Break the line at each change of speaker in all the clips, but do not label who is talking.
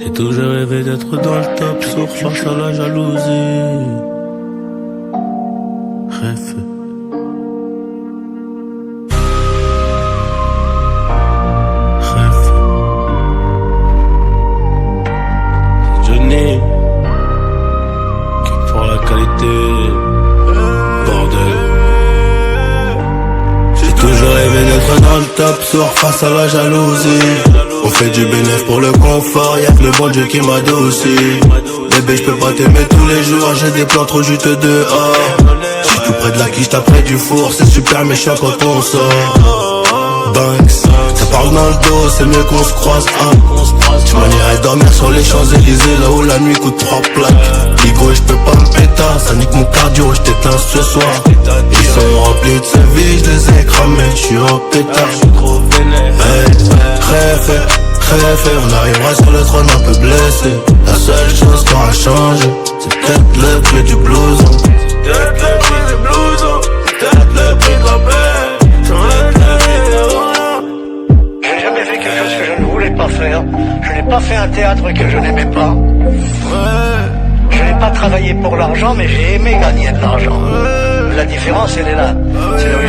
J'ai toujours rêvé d'être dans le top, sauf face à la jalousie. Rêve. Johnny, qui pour la qualité, bordel. J'ai toujours rêvé d'être dans le top, soir face à la jalousie. On fait du bénéf pour le confort, y'a que le bon Dieu qui m'adoucit. Bébé, j'peux pas t'aimer tous les jours, j'ai des plans trop juteux dehors. J'suis tout près de la quiche, t'as près du four, c'est super méchant quand on sort. Banks, ça parle dans le dos, c'est mieux qu'on se croise. Tu m'en irais dormir sur les Champs-Élysées, là où la nuit coûte 3 plaques. Ligo, j'peux pas me péter, ça nique mon cardio, j't'éteins ce soir. Ils sont remplis de sa vie, j'les ai cramés, j'suis en pétard. Rêve, on arrivera sur le trône un peu blessé. La seule chose qui aura changé, c'est peut-être le prix du blouson. Peut-être le prix du blouson, peut-être le prix de la paix.
Je n'ai jamais fait quelque chose que je ne voulais pas faire. Je n'ai pas fait un théâtre que je n'aimais pas. Je n'ai pas travaillé pour l'argent, mais j'ai aimé gagner de l'argent. La différence, elle est là. C'est que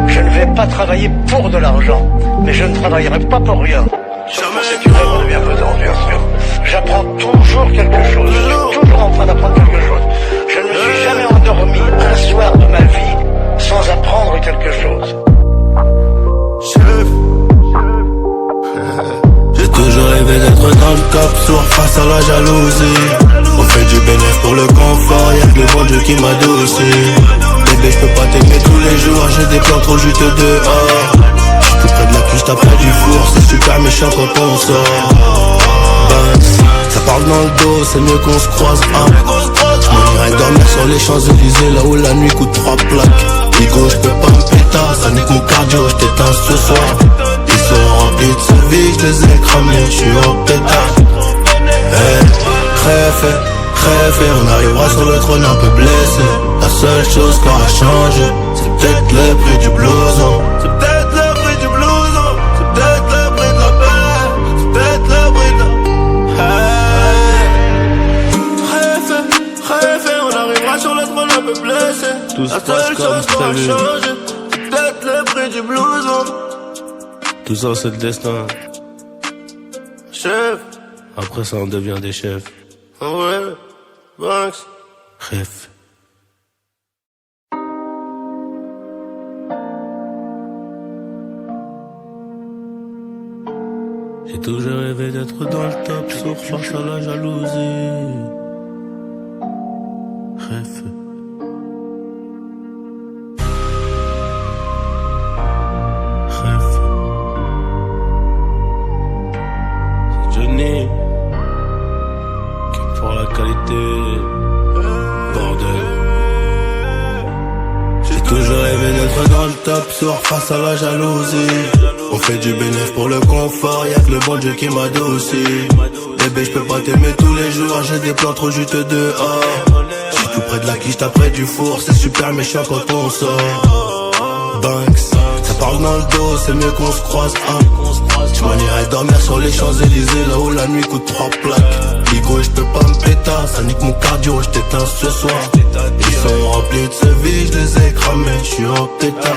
je ne vais pas travailler pour de l'argent, mais je ne travaillerai pas pour rien. C'est une œuvre devient pesant, bien sûr. J'apprends toujours quelque chose. Je suis toujours en train d'apprendre quelque chose. Je ne me suis jamais endormi un soir de ma vie sans apprendre quelque chose.
J'ai toujours rêvé d'être dans le top, soir face à la jalousie. On fait du bénéf pour le confort, y'a que le bon Dieu qui m'adoucit. Bébé, j'peux pas t'aimer tous les jours, j'ai des plans trop juteux dehors. Tout près de la cuisse, t'as près du four, c'est super méchant quand on sort. Ça parle dans le dos, c'est mieux qu'on se croise. J'm'en irais dormir sur les Champs-Élysées, là où la nuit coûte 3 plaques. Ligo, j'peux pas me péter, ça nique mon cardio, j't'éteins ce soir. Ils sont remplis de sa vie, j'les ai cramés, j'suis en pétard. Rêve, on arrivera sur le trône un peu blessé. La seule chose qui aura changé, c'est peut-être le prix du blouson. C'est peut-être le prix du blouson, c'est peut-être le prix de la paix, c'est peut-être le prix de la... Rêve, on arrivera sur le trône un peu blessé. Tout la seule chose qui aura changé, c'est peut-être le prix du blouson. Tout ça c'est le destin. Chef. Après ça on devient des chefs. Ouais, Banks. Rêve. J'ai toujours rêvé d'être dans le top, sauf face à la jalousie. Rêve. Rêve. C'est Johnny. Pour la qualité, bordel. J'ai toujours rêvé d'être dans le top, soir face à la jalousie. On fait du bénéf pour le confort, y'a que le bon Dieu qui m'adoucit. Bébé, j'peux pas t'aimer tous les jours, j'ai des plans trop juteux dehors. J'suis tout près de la quiche, t'as près du four, c'est super méchant quand on sort. Banks, ça parle dans le dos, c'est mieux qu'on se croise. Tu m'en irais dormir sur les Champs-Élysées, là où la nuit coûte 3 plaques. Ligo, j'peux pas me péter, ça nique mon cardio, j't'éteins ce soir. Ils sont remplis de sa vie, j'les ai cramés, j'suis en pétard.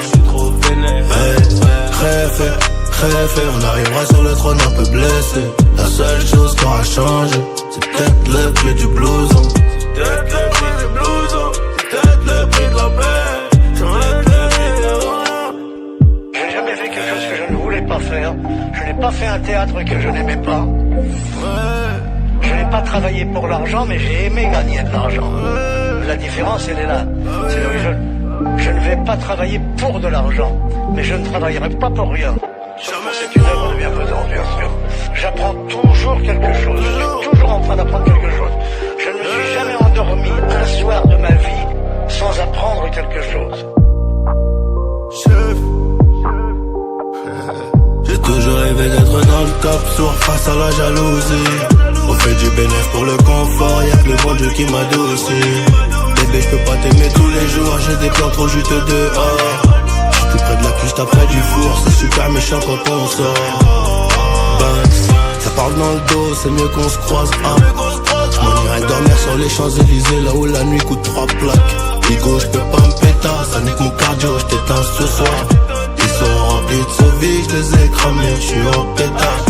Rêve, on arrivera sur le trône un peu blessé. La seule chose qui aura changé, c'est peut-être le prix du blouson. Peut-être le prix du blouson, peut-être le prix de la paix.
Je n'ai jamais fait quelque chose que je ne voulais pas faire. Je n'ai pas fait un théâtre que je n'aimais pas. Je n'ai pas travaillé pour l'argent, mais j'ai aimé gagner de l'argent. La différence, elle est là. C'est que je ne vais pas travailler pour de l'argent, mais je ne travaillerai pas pour rien. C'est une œuvre devient pesant, bien sûr. J'apprends toujours quelque chose. Je suis toujours en train d'apprendre quelque chose. Je ne me suis jamais endormi un soir de ma vie sans apprendre quelque chose.
Chef. J'ai toujours rêvé d'être dans le top, soir face à la jalousie. On fait du bénéf pour le confort, y'a que le bon Dieu qui m'adoucit. Bébé, j'peux pas t'aimer tous les jours, j'ai des plans trop juteux dehors. Tout près de la cuisse, t'as près du four, c'est super méchant quand on sort. Banks, ça parle parle dans le dos, c'est mieux qu'on se croise. Je m'en irai dormir sur les Champs-Élysées, là où la nuit coûte 3 plaques. Bigo, j'peux pas me péter, ça nique mon cardio, j't'éteins ce soir. Ils sont remplis de sauvis, j'les ai cramés, j'suis en pétard.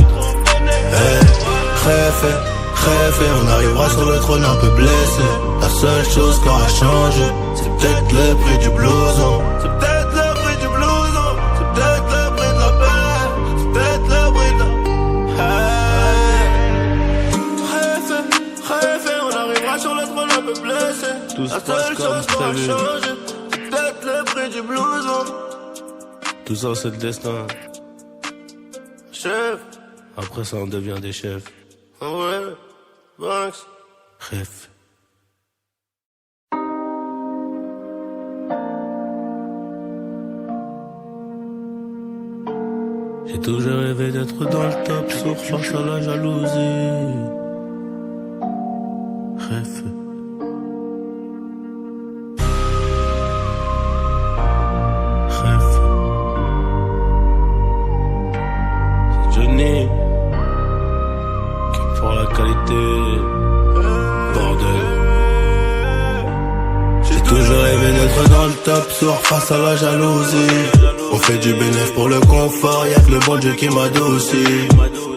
Crève, on arrivera sur le trône un peu blessé. La seule chose qui aura changé, c'est peut-être le prix du blouson. C'est peut-être le prix du blouson, c'est peut-être le prix de la paix, c'est peut-être le prix de la... Crève, on arrivera sur le trône un peu blessé. Tout la seule chose qui aura changé, c'est peut-être le prix du blouson. Tout ça c'est le destin. Chef. Après ça on devient des chefs. Ah ouais, Banks. Rêve. J'ai toujours rêvé d'être dans le top, sauf face à la jalousie. Rêve. Rêve. C'est Johnny. Pour la qualité, bordel. J'ai toujours rêvé d'être dans le top, soir face à la jalousie. On fait du bénéf pour le confort, y'a que le bon Dieu qui m'adoucit.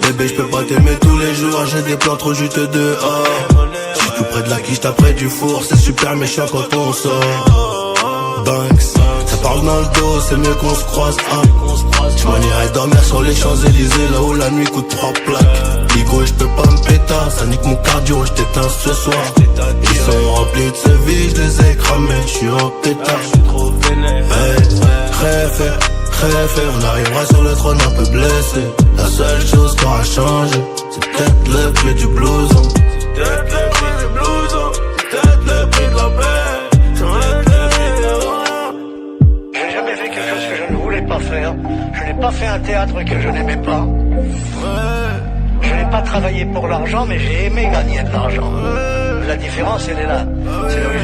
Bébé, j'peux pas t'aimer tous les jours, j'ai des plans trop juteux dehors. J'suis tout près de la quiche, t'as près du four, c'est super méchant quand on sort. Banks, ça parle dans le dos, c'est mieux qu'on se croise. Je m'en irai dormir sur les Champs-Élysées, là où la nuit coûte 3 plaques. Bigo, j'peux pas me péter, ça nique mon cardio, j't'éteins ce soir. Ils sont remplis de sévices, j'les ai cramés, j'suis en pétard. Crève, on arrivera sur le trône un peu blessé. La seule chose qui aura changé, c'est peut-être le prix du blouson. C'est peut-être le prix du blouson, c'est peut-être le prix de la paix.
J'ai jamais fait quelque chose que je ne voulais pas faire. Je n'ai pas fait un théâtre que je n'aimais pas. Je n'ai pas travaillé pour l'argent, mais j'ai aimé gagner de l'argent. La différence, elle est là. C'est que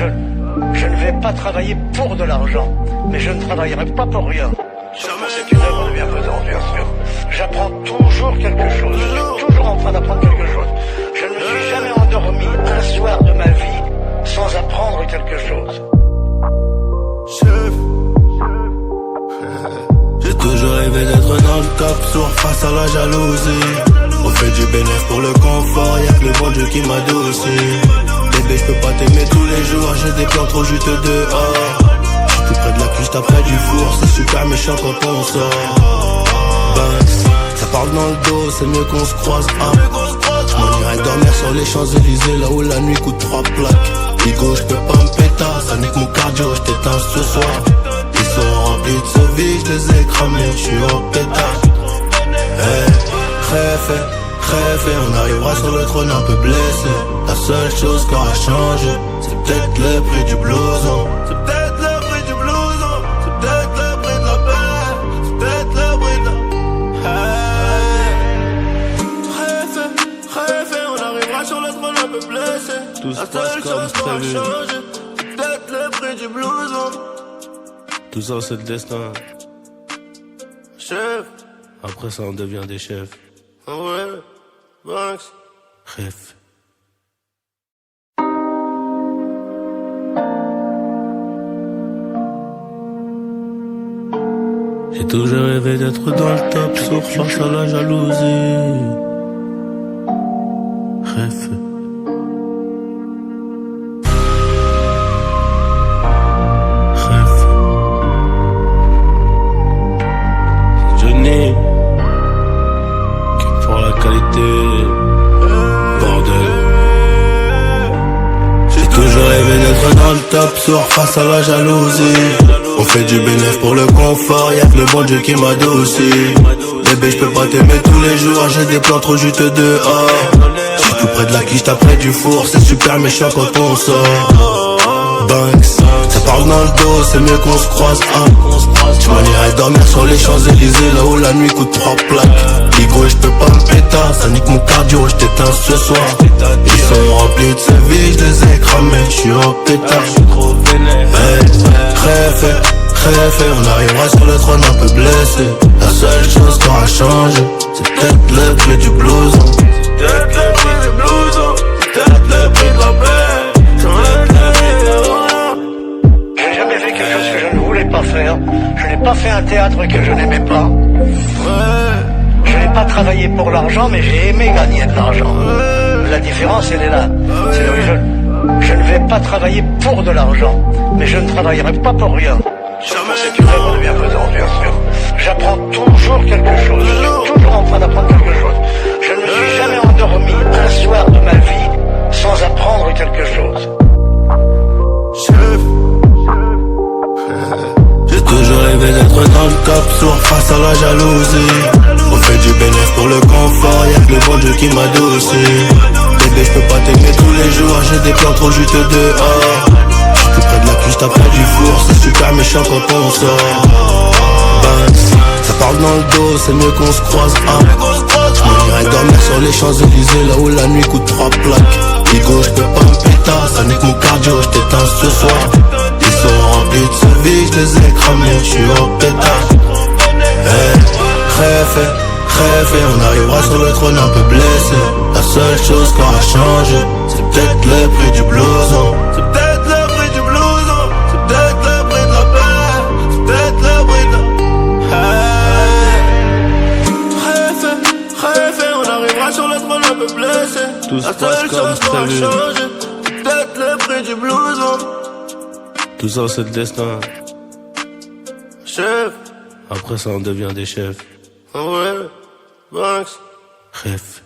je ne vais pas travailler pour de l'argent, mais je ne travaillerai pas pour rien. C'est une œuvre de bienfaisance, bien sûr. J'apprends toujours quelque chose. Je suis toujours en train d'apprendre quelque chose. Je ne me suis jamais endormi un soir de ma vie sans apprendre quelque chose.
Chef. J'ai toujours rêvé d'être dans le top, sourd face à la jalousie. On fait du bénéf pour le confort, y'a que le bon Dieu qui m'adoucit. Bébé, j'peux pas t'aimer tous les jours, j'ai des plans trop juteux dehors. J'suis tout près de la cuisse, t'as près du four, c'est super méchant quand on sort. Banks, ça parle dans le dos, c'est mieux qu'on se croise. J'm'en irai dormir sur les Champs-Élysées, là où la nuit coûte 3 plaques. Bigo, j'peux pas me péter, ça nique mon cardio, j't'éteins ce soir. Ils sont remplis de sauvis, j'les ai cramés, j'suis en pétard. Crève, on arrivera sur le trône un peu blessé. La seule chose qui aura changé, c'est peut-être le prix du blouson. C'est peut-être le prix du blouson, c'est peut-être le prix de la paix, c'est peut-être le prix de la... Rêve, on arrivera sur le trône un peu blessé. Tout se passe comme prévu. C'est peut-être le prix du blouson. Tout ça c'est le destin. Chef. Après ça on devient des chefs. Ah ouais, Banks. Rêve. J'ai toujours rêvé d'être dans le top, sauf face à la jalousie. Rêve. Rêve. Johnny. Pour la qualité, bordel. J'ai toujours rêvé d'être dans le top, sourd face à la jalousie. On fait du bénéf pour le confort, y'a que le bon Dieu qui m'adoucit. Bébé, j'peux pas t'aimer tous les jours, j'ai des plans trop juteux dehors. J'suis tout près de la quiche, t'as près du four, c'est super méchant quand on sort. Banks, ça parle dans le dos, c'est mieux qu'on se croise. J'm'en irai dormir sur les Champs-Élysées, là où la nuit coûte 3 plaques. Bigo, j'peux pas me péter, ça nique mon cardio, j't'éteins ce soir. Ils sont remplis de sévices, j'les ai cramés, j'suis en pétard. Crève, on arrivera sur le trône un peu blessé. La seule chose qui aura changé, c'est peut-être le prix du blouson.
Je n'ai pas fait un théâtre que je n'aimais pas. Je n'ai pas travaillé pour l'argent, mais j'ai aimé gagner de l'argent. La différence, elle est là. C'est que je ne vais pas travailler pour de l'argent, mais je ne travaillerai pas pour rien. Sauf quand c'est une œuvre de bienfaisance, bien sûr. J'apprends toujours quelque chose. Je suis toujours en train d'apprendre quelque chose. Je ne me suis jamais endormi un soir de ma vie sans apprendre quelque chose.
J'ai toujours rêvé d'être dans le top, sourd face à la jalousie. On fait du bénéfice pour le confort, y'a que le bon Dieu qui m'adoucit. Bébé, je peux pas t'aimer tous les jours, j'ai des plans trop juteux dehors. J'suis plus près de la cuisse, t'as près du four, c'est super méchant quand on sort. Banks, ça parle dans le dos, c'est mieux qu'on se croise. J'm'irai dormir sur les Champs-Élysées, là où la nuit coûte 3 plaques. Ego, j'peux pas me péter, ça n'est que mon cardio, j't'éteins ce soir. Ils sont remplis de ce vie, j'les ai cramés, j'suis au pétard. Hey, rêve, on arrivera sur le trône un peu blessé. La seule chose qui aura changé, c'est peut-être le prix du blouson. C'est peut-être le prix du blouson. C'est peut-être le prix de la paix. C'est peut-être le prix de la... Hey, rêve, on arrivera sur le trône un peu blessé.
Tout se
la
passe
seule
comme
chose qui aura
prévu.
changé, c'est peut-être le prix du blouson.
Tout ça, c'est le destin.
Chef,
Après ça, on devient des chefs.
ouais, Banks.
Rêve.